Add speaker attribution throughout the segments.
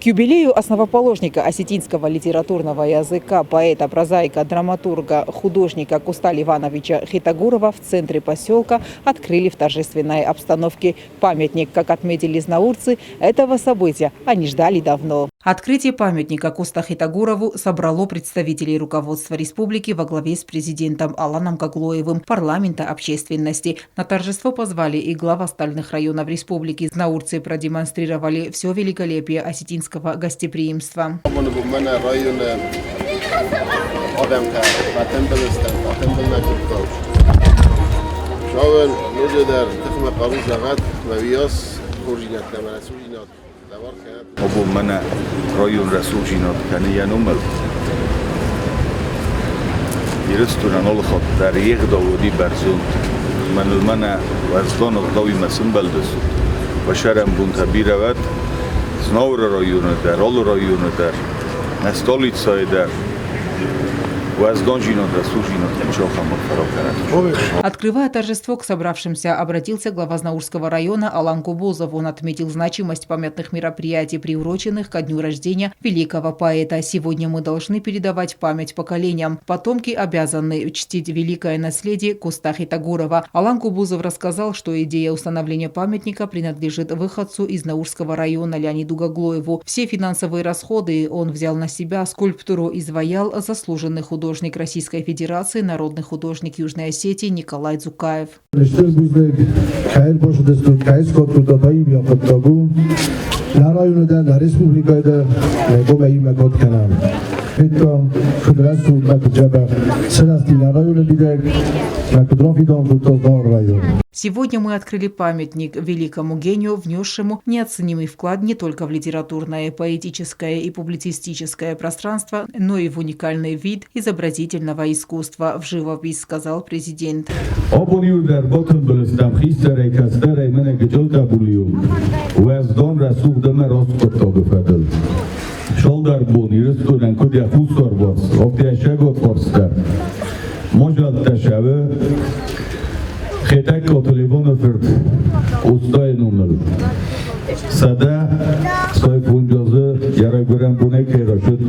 Speaker 1: К юбилею основоположника осетинского литературного языка, поэта, прозаика, драматурга, художника Кусталь Ивановича Хитагурова в центре поселка открыли в торжественной обстановке памятник. Как отметили знаурцы, этого события они ждали давно. Открытие памятника Куста Хитагурову собрало представителей руководства республики во главе с президентом Аланом Каглоевым, парламента, общественности. На торжество позвали и глав остальных районов республики. Знаурцы продемонстрировали все великолепие осетинского гостеприимства.
Speaker 2: ابو منا رایون رسول جینات کنه یا نمر یرستون آنال خود در یک داودی برزوند من المنا وزدان اقداوی مسن بلدسود و شرم بون تبی رود زناور رایون در آل رایون در نستالیت سای در
Speaker 1: Открывая торжество, к собравшимся обратился глава Знаурского района Алан Кубозов. Он отметил значимость памятных мероприятий, приуроченных ко дню рождения великого поэта. Сегодня мы должны передавать память поколениям. Потомки обязаны чтить великое наследие Куста Хитагурова. Алан Кубозов рассказал, что идея установления памятника принадлежит выходцу из Наурского района Леониду Гаглоеву. Все финансовые расходы он взял на себя. Скульптуру изваял заслуженный художник Российской Федерации, народный художник Южной Осетии Николай Дзукаев. Сегодня мы открыли памятник великому гению, внесшему неоценимый вклад не только в литературное, поэтическое и публицистическое пространство, но и в уникальный вид изобразительного искусства, в живопись, сказал президент.
Speaker 3: خیتک کاتولیوان فرد استای نومل سده سای پونجازه یرا گرم بونه که را شد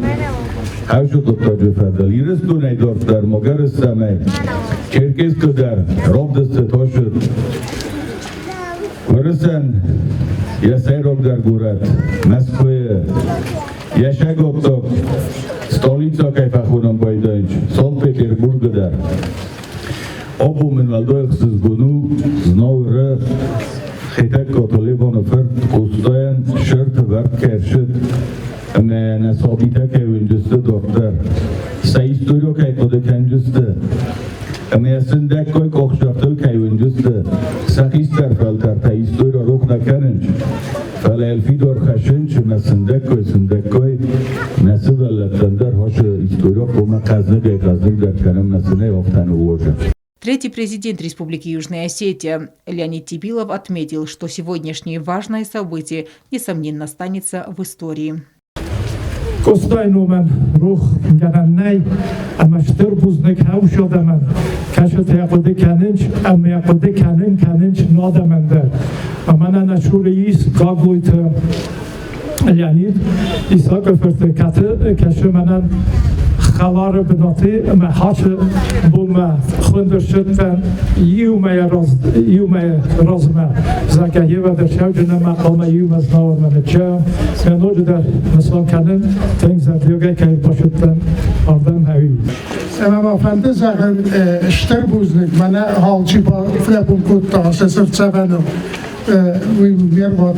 Speaker 3: هشو دوتا جفردل ایرس دونه دارت در مگر استمه کرکیز که در راب دسته تا شد ورسن یه سای راب در گورد مسکوی یه شک اکتاک ستالیتسا کیفه خونم بایدانج سال پیتربورگ در Obu menvaldoyxsiz gonu znovre xetak katolevan fert kostayan shirt vart kershit ne nasabita ke öncüste doktor sayistoro ke kode kencüste ne asındak koy kokşaftıl ke öncüste sakister faltar sayistoro rok nakanınç fal elfidor khashinch nasındak koy nasıl allatandar hoş istoro koma qazne ke qazne der kanam nasne oftan uoja.
Speaker 1: Третий президент Республики Южная Осетия Леонид Тибилов отметил, что сегодняшнее важное событие, несомненно, останется в истории.
Speaker 4: Leonid İsa köfürtü katı keşfemenen خبر بناتی محاش بوم خندر شدن یوم رازمه زکیه و در شب جنه مقام یوم از نور من چه منوج در مسلم کنن تنگ زدیوگه که باشدن آردم هایی
Speaker 5: امام افنده زغن اشتر بوزنک من حالچی با فلپون کود تاسه سرچوانو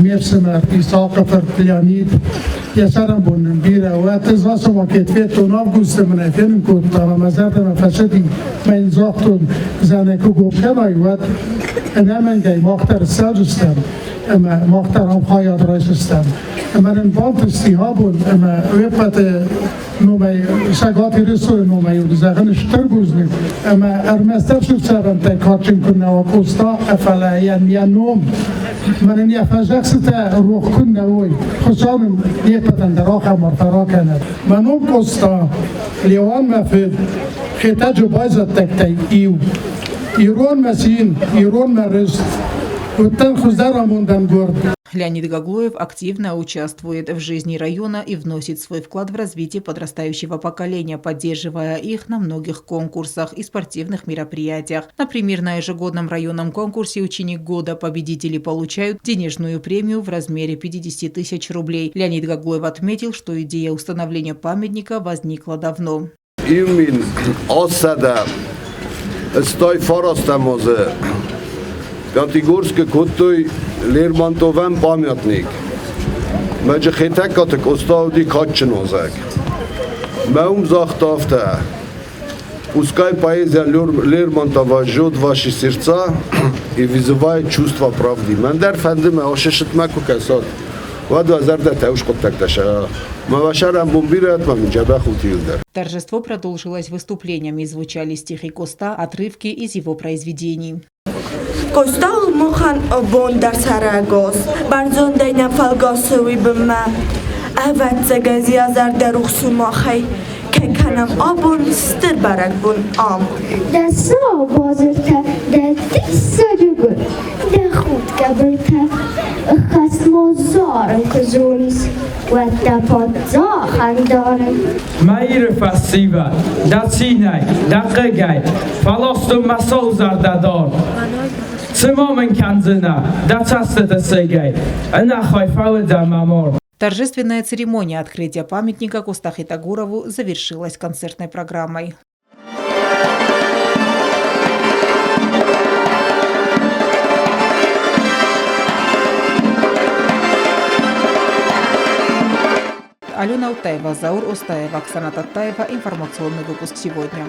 Speaker 5: میرسمر ایساق فرد لیانید یسرم بونم بیره و اتزاس ما کتفیت توناب گوسته منه فیلم کود تارا مزرد من فشدی من زاختون زنه که گوکنای و نمن گی ماختر سجستم اما ماختر هم خواهد رایستم اما این بانتستی ها بود اما ویپت نومی سگاتی رسول نومی و زغن اشتر بوزنیم اما ارمستر شد سرم تا کارچین کنه و کوستا افلا یا نوم من این افجاکس تا روح کنه وی خسانم نیپتن در آخر مرفرا کنه من اون کوستا لیوان مفید خیطه جو بایزد تکتی ایرون مسین ایرون مرست و تن خوزده را موندن گرد
Speaker 1: Леонид Гаглоев активно участвует в жизни района и вносит свой вклад в развитие подрастающего поколения, поддерживая их на многих конкурсах и спортивных мероприятиях. Например, на ежегодном районном конкурсе «Ученик года» победители получают денежную премию в размере 50 тысяч рублей. Леонид Гаглоев отметил, что идея установления памятника возникла давно.
Speaker 6: Имин осада стой форостамозе Категорский кутой Лермонтовен памятник. Мәҗе хитак катык остауди катчынозак. Мәум захтафта. Пускай поэзия Лермонтова жжет ваши сердца и вызывает чувство правды. Мендер фендиме ошешитмаку касот. Ваду азарда тауш коттакташа. Мавашарам бомбират маминджаба хутилдер.
Speaker 1: Торжество продолжилось выступлениями, звучали стихи Коста, отрывки из его произведений.
Speaker 7: Костал мохан бондар сарагос, барзондайна фалгосуи бма. Аватца газиазар дарухсу махай, кеканам абун стир баракбун ам.
Speaker 8: Да сау бозырта, да тисса джугур, да худ кабырта, хасмозарым кызунис, ватта подза хандарым.
Speaker 9: Маир фасива, да цинай, да кыгай, фалосту масолзар дадар. Цимомен канзина, да цастата сыгай, анахай фауэда мамор.
Speaker 1: Торжественная церемония открытия памятника Костахи Тагурову завершилась концертной программой. Алена Утаева, Заур Остаева, Оксана Таттаева. Информационный выпуск сегодня.